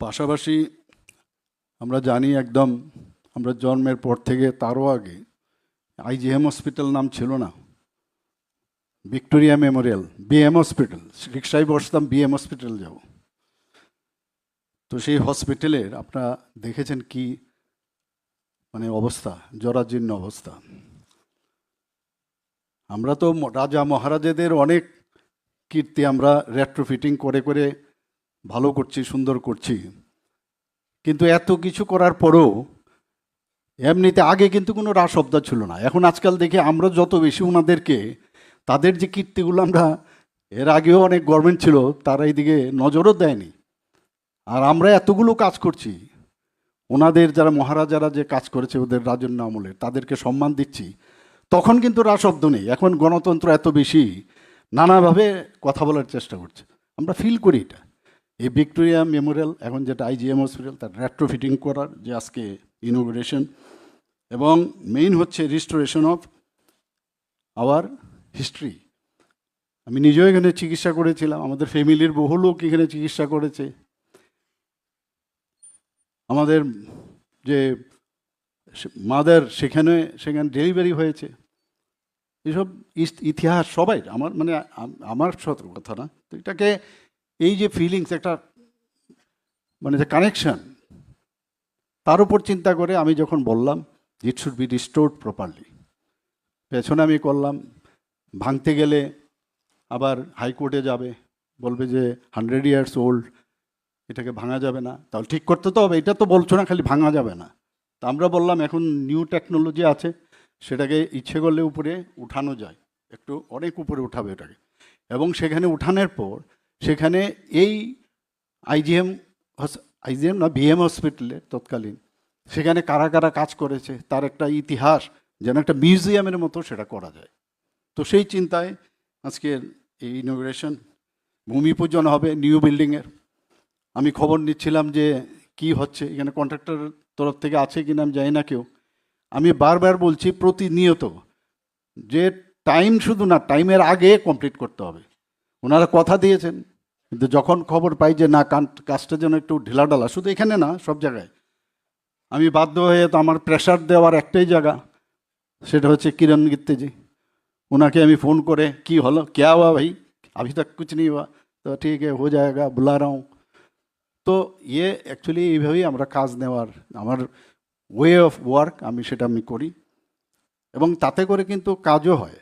পাশাপাশি আমরা জানি একদম আমরা জন্মের পর থেকে তারও আগে আইজিএম হসপিটাল নাম ছিল না, ভিক্টোরিয়া মেমোরিয়াল, বিএম হসপিটাল। রিক্সায় বসতাম, বিএম হসপিটাল যাব। তো সেই হসপিটালের আপনারা দেখেছেন কি মানে অবস্থা, জরাজীর্ণ অবস্থা। আমরা তো রাজা মহারাজাদের অনেক কীর্তি আমরা রেট্রোফিটিং করে করে ভালো করছি, সুন্দর করছি, কিন্তু এত কিছু করার পরেও এমনিতে আগে কিন্তু কোনো রাসব্দা ছিল না। এখন আজকাল দেখি আমরা যত বেশি ওনাদেরকে, তাদের যে কীর্তিগুলো আমরা, এর আগেও অনেক গভর্নমেন্ট ছিল তারা এইদিকে নজরও দেয়নি, আর আমরা এতগুলো কাজ করছি। ওনাদের যারা মহারাজারা যে কাজ করেছে ওদের রাজন্য আমলের, তাদেরকে সম্মান দিচ্ছি, তখন কিন্তু রাসব্দ নেই। এখন গণতন্ত্র এত বেশি, নানাভাবে কথা বলার চেষ্টা করছে, আমরা ফিল করি এটা। এই ভিক্টোরিয়া মেমোরিয়াল এখন যেটা আইজিএম হসপিটাল, তার রেট্রোফিটিং করার যে আজকে ইনোগ্রেশন, এবং মেইন হচ্ছে রিস্টোরেশন অফ আওয়ার হিস্ট্রি। আমি নিজেও এখানে চিকিৎসা করেছিলাম, আমাদের ফ্যামিলির বহু লোক এখানে চিকিৎসা করেছে। আমাদের যে মাদার সেখানে ডেলিভারি হয়েছে। এসব ইতিহাস সবাই আমার, মানে আমার সতর্ক কথা না, তো এটাকে এই যে ফিলিংস, একটা মানে যে কানেকশন, তার উপর চিন্তা করে আমি যখন বললাম it should be restored properly, পেছনে আমি করলাম। ভাঙতে গেলে আবার হাইকোর্টে যাবে, বলবে যে 100 ইয়ার্স ওল্ড, এটাকে ভাঙা যাবে না। তাহলে ঠিক করতে তো হবে, এটা তো বলছো না খালি ভাঙা যাবে না। তা আমরা বললাম এখন নিউ টেকনোলজি আছে, সেটাকে ইচ্ছে করলে উপরে উঠানো যায়, একটু অনেক উপরে উঠাবে ওটাকে, এবং সেখানে উঠানোর পর সেখানে এই আইজিএম না বিএম হসপিটালে তৎকালীন সেখানে কারা কারা কাজ করেছে তার একটা ইতিহাস যেন একটা মিউজিয়ামের মতো সেটা করা যায়। তো সেই চিন্তায় আজকের এই ইনোগ্রেশন, ভূমি পূজন হবে নিউ বিল্ডিংয়ের। আমি খবর নিচ্ছিলাম যে কি হচ্ছে এখানে, কন্ট্রাক্টর তরফ থেকে আছে কিনা আমি জানি না কেউ। আমি বারবার বলছি প্রতিনিয়ত যে টাইম শুধু না, টাইমের আগে কমপ্লিট করতে হবে। ওনারা কথা দিয়েছেন, কিন্তু যখন খবর পাই যে না কাজটা যেন একটু ঢিলাঢালা, শুধু এখানে না সব জায়গায়, আমি বাধ্য হয়ে, তো আমার প্রেশার দেওয়ার একটাই জায়গা, সেটা হচ্ছে কিরণ গিত্তেজি। ওনাকে আমি फ़ोन করে কি হলো, क्या हुआ भाई, अभी तक कुछ नहीं हुआ, तो ठीक है हो जाएगा, बुला रहा हूँ। তো ইয়ে অ্যাকচুয়ালি এইভাবেই আমরা কাজ নেওয়ার, আমার ওয়ে অফ ওয়ার্ক, আমি সেটা আমি করি, এবং তাতে করে কিন্তু কাজও হয়।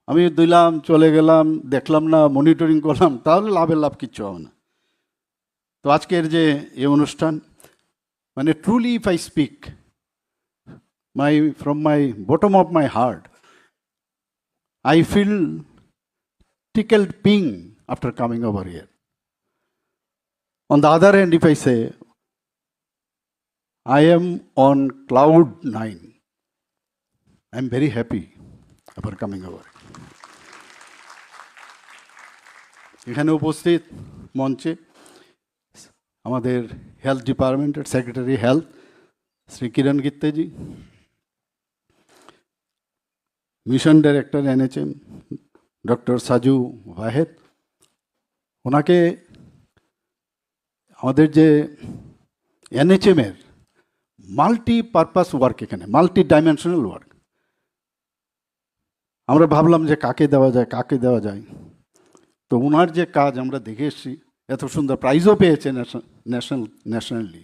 আমি দিলাম, চলে গেলাম, দেখলাম না, মনিটরিং করলাম, তাহলে লাভের লাভ কিচ্ছু হবে না। তো আজকের যে এই অনুষ্ঠান, মানে truly if I speak from my bottom of my heart, I feel tickled pink after coming over here. On the other hand, if I say I am on cloud 9, I am very happy after coming over. এখানে উপস্থিত মঞ্চে আমাদের health ডিপার্টমেন্টের secretary health Shri Kiran গিত্তেজি, mission director NHM doctor Saju Wahed, ওনাকে আমাদের যে এনএচএমের মাল্টি পারপাস ওয়ার্ক, এখানে মাল্টি ডাইমেনশনাল ওয়ার্ক, আমরা ভাবলাম যে কাকে দেওয়া যায়। তো ওনার যে কাজ আমরা দেখে এসেছি, এত সুন্দর প্রাইজও পেয়েছে ন্যাশনালি।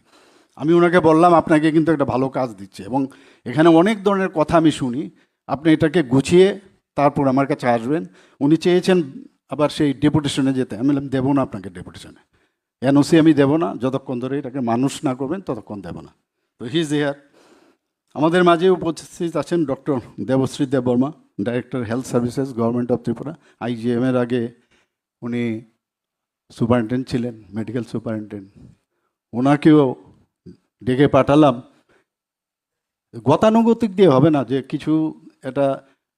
আমি ওনাকে বললাম আপনাকে কিন্তু একটা ভালো কাজ দিচ্ছে, এবং এখানে অনেক ধরনের কথা আমি শুনি, আপনি এটাকে গুছিয়ে তারপর আমার কাছে আসবেন। উনি চেয়েছেন আবার সেই ডেপুটেশনে যেতে, আমি বললাম দেবো না আপনাকে ডেপুটেশনে, এনওসি আমি দেবো না, যতক্ষণ ধরে এটাকে মানুষ না করবেন ততক্ষণ দেবো না। তো হি ইজ হিয়ার। আমাদের মাঝে উপস্থিত আছেন doctor Debashree Debbarma, director health services, government of Tripura. আইজিএমের আগে উনি সুপারিনটেন্ডেন্ট ছিলেন, মেডিকেল সুপারিনটেন্ডেন্ট। ওনাকেও ডেকে পাঠালাম। গতানুগতিক দিয়ে হবে না যে কিছু এটা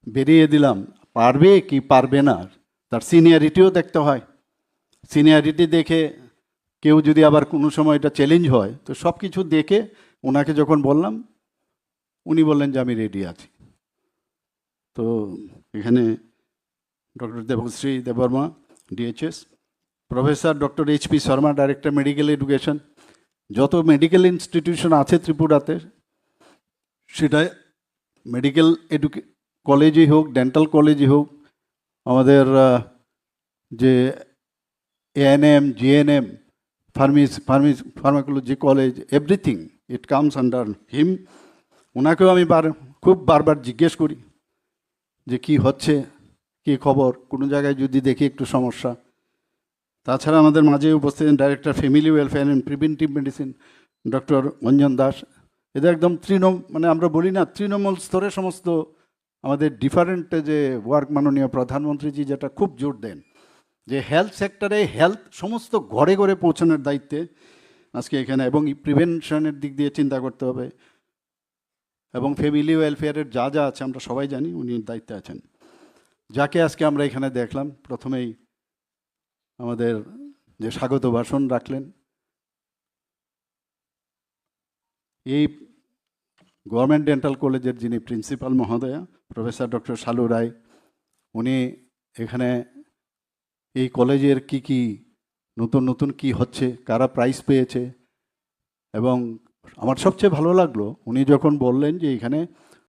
বেরিয়ে দিলাম, পারবে কি পারবে না, তার সিনিয়রিটিও দেখতে হয়। সিনিয়রিটি দেখে কেউ যদি আবার কোনো সময় এটা চ্যালেঞ্জ হয়, তো সব কিছু দেখে ওনাকে যখন বললাম, উনি বললেন যে আমি রেডি আছি। তো এখানে doctor Debashree Debbarma, DHS, professor doctor HP. Sharma, director medical education. যত মেডিকেল ইনস্টিটিউশন আছে ত্রিপুরাতে, সেটা মেডিকেল কলেজই হোক, ডেন্টাল কলেজই হোক, আমাদের যে ANM, GNM, pharmacology college, everything it comes under him. ওনাকেও আমি খুব বারবার জিজ্ঞেস করি যে কি হচ্ছে, কি খবর, কোনো জায়গায় যদি দেখি একটু সমস্যা। তাছাড়া আমাদের মাঝে উপস্থিত director family welfare and preventive medicine doctor Anjan Das. এদের একদম মানে আমরা বলি না, তৃণমূল স্তরে সমস্ত আমাদের ডিফারেন্ট যে ওয়ার্ক, মাননীয় প্রধানমন্ত্রীজি যেটা খুব জোর দেন যে হেলথ সেক্টরে হেলথ সমস্ত ঘরে ঘরে পৌঁছানোর দায়িত্বে আজকে এখানে, এবং প্রিভেনশনের দিক দিয়ে চিন্তা করতে হবে, এবং ফ্যামিলি ওয়েলফেয়ারের যা যা আছে আমরা সবাই জানি উনি দায়িত্বে আছেন। যাকে আজকে আমরা এখানে দেখলাম, প্রথমেই আমাদের যে স্বাগত ভাষণ রাখলেন, এই গভর্নমেন্ট ডেন্টাল কলেজের যিনি প্রিন্সিপাল মহোদয়া প্রফেসর ডক্টর শালু রায়, উনি এখানে এই কলেজের কি নতুন নতুন কি হচ্ছে, কারা প্রাইজ পেয়েছে, এবং আমার সবচেয়ে ভালো লাগলো উনি যখন বললেন যে এখানে